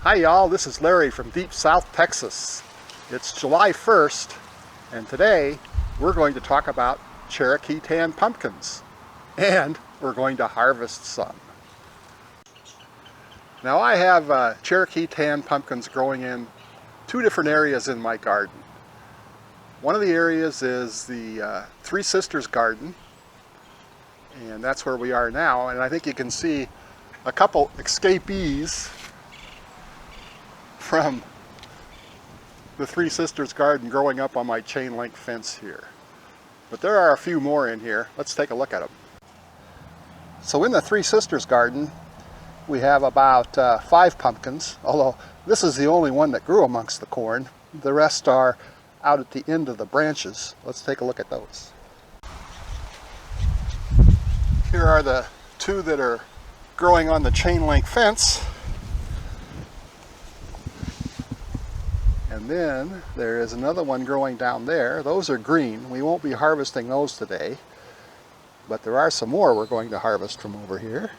Hi y'all, this is Larry from deep South Texas. It's July 1st and today we're going to talk about Cherokee Tan Pumpkins and we're going to harvest some. Now I have Cherokee Tan Pumpkins growing in two different areas in my garden. One of the areas is the Three Sisters garden, and that's where we are now, and I think you can see a couple escapees from the Three Sisters garden growing up on my chain link fence here. But there are a few more in here. Let's take a look at them. So in the Three Sisters garden we have about 5 pumpkins, although this is the only one that grew amongst the corn. The rest are out at the end of the branches. Let's take a look at those. Here are the 2 that are growing on the chain link fence. And then there is another one growing down there. Those are green. We won't be harvesting those today, but there are some more we're going to harvest from over here.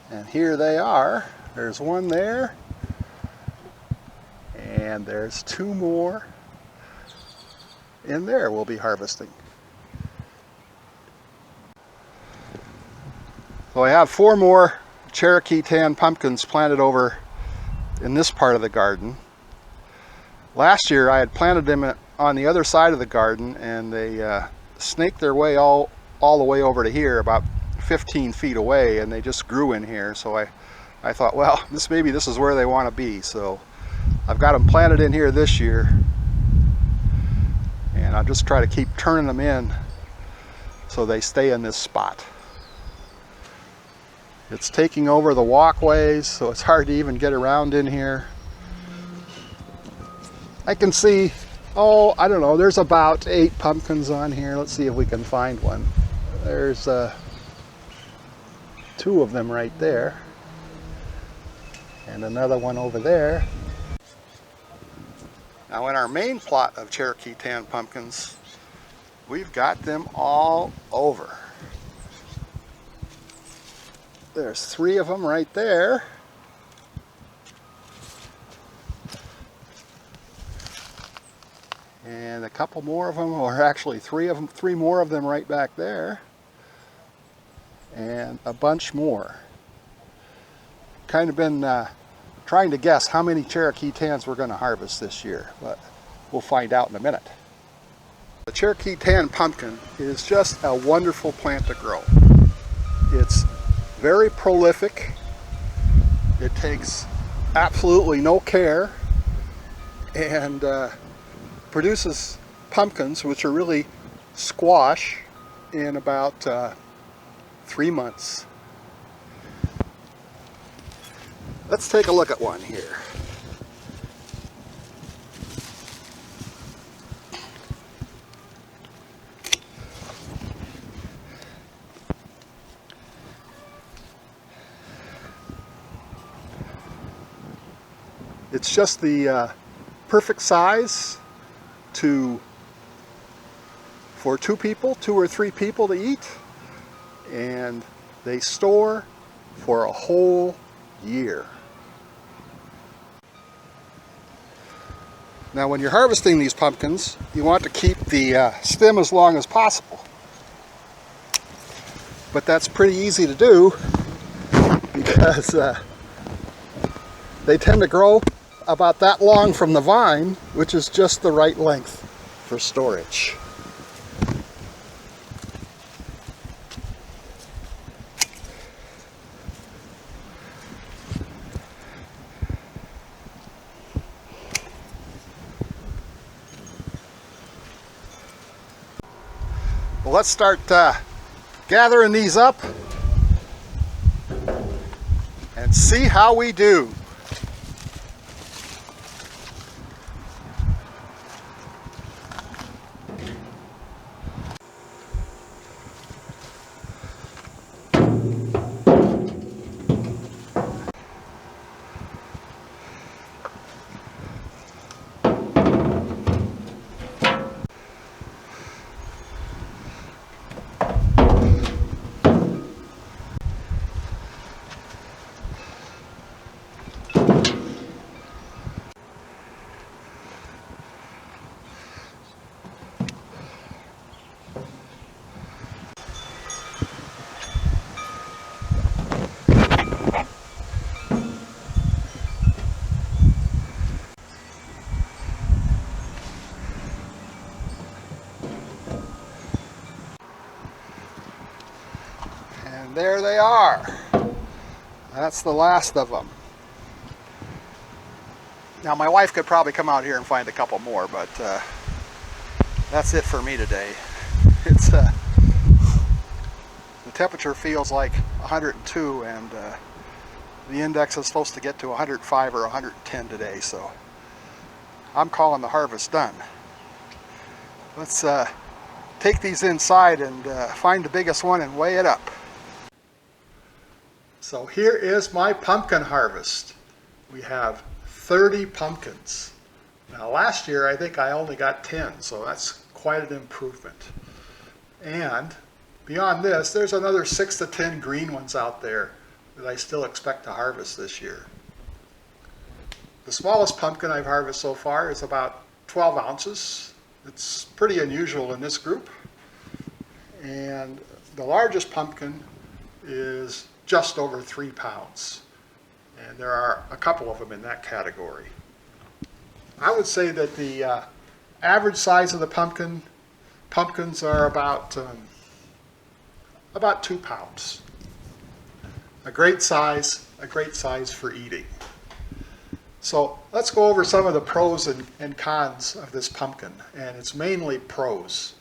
And here they are. There's one there, and there's 2 more in there we'll be harvesting. So I have 4 more Cherokee Tan Pumpkins planted over in this part of the garden. Last year I had planted them on the other side of the garden, and they snaked their way all the way over to here, about 15 feet away, and they just grew in here. So I thought, well, maybe this is where they want to be. So I've got them planted in here this year, and I'll just try to keep turning them in so they stay in this spot. It's taking over the walkways, so it's hard to even get around in here. I can see, I don't know, there's about 8 pumpkins on here. Let's see if we can find one. There's 2 of them right there, and another one over there. Now in our main plot of Cherokee Tan Pumpkins, we've got them all over. There's 3 of them right there. And a couple more of them, or actually 3 more of them right back there. And a bunch more. Kind of been trying to guess how many Cherokee Tans we're going to harvest this year, but we'll find out in a minute. The Cherokee Tan Pumpkin is just a wonderful plant to grow. It's very prolific. It takes absolutely no care, and produces pumpkins, which are really squash, in about 3 months. Let's take a look at one here. It's just the perfect size for 2 or 3 people to eat, and they store for a whole year. Now when you're harvesting these pumpkins, you want to keep the stem as long as possible, but that's pretty easy to do because they tend to grow about that long from the vine, which is just the right length for storage. Well, let's start gathering these up and see how we do. there they are. That's the last of them. Now my wife could probably come out here and find a couple more, but that's it for me today. It's the temperature feels like 102, and the index is supposed to get to 105 or 110 today, so I'm calling the harvest done. Let's take these inside and find the biggest one and weigh it up. So here is my pumpkin harvest. We have 30 pumpkins. Now last year I think I only got 10, so that's quite an improvement. And beyond this, there's another 6 to 10 green ones out there that I still expect to harvest this year. The smallest pumpkin I've harvested so far is about 12 ounces. It's pretty unusual in this group. And the largest pumpkin is just over 3 pounds. And there are a couple of them in that category. I would say that the average size of the pumpkins are about 2 pounds. A great size for eating. So let's go over some of the pros and cons of this pumpkin, and it's mainly pros.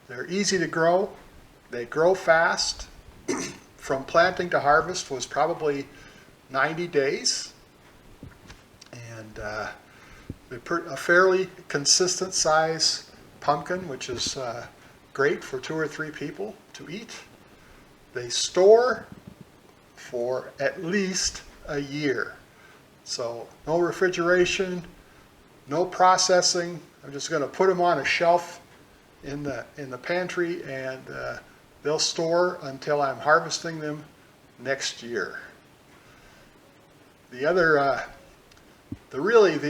They're easy to grow, they grow fast. From planting to harvest was probably 90 days, and they're a fairly consistent size pumpkin, which is great for 2 or 3 people to eat. They store for at least a year. So no refrigeration, no processing. I'm just going to put them on a shelf in the pantry, and they'll store until I'm harvesting them next year. The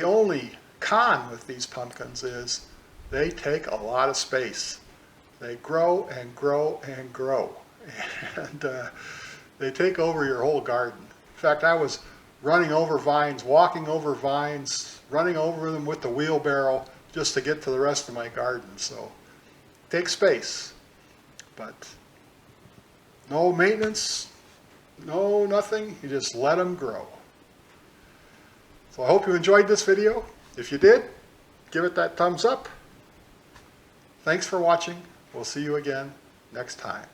only con with these pumpkins is they take a lot of space. They grow and grow and grow, and they take over your whole garden. In fact, I was running over vines, walking over vines, running over them with the wheelbarrow just to get to the rest of my garden. So it takes space, but no maintenance, no nothing. You just let them grow. So I hope you enjoyed this video. If you did, give it that thumbs up. Thanks for watching. We'll see you again next time.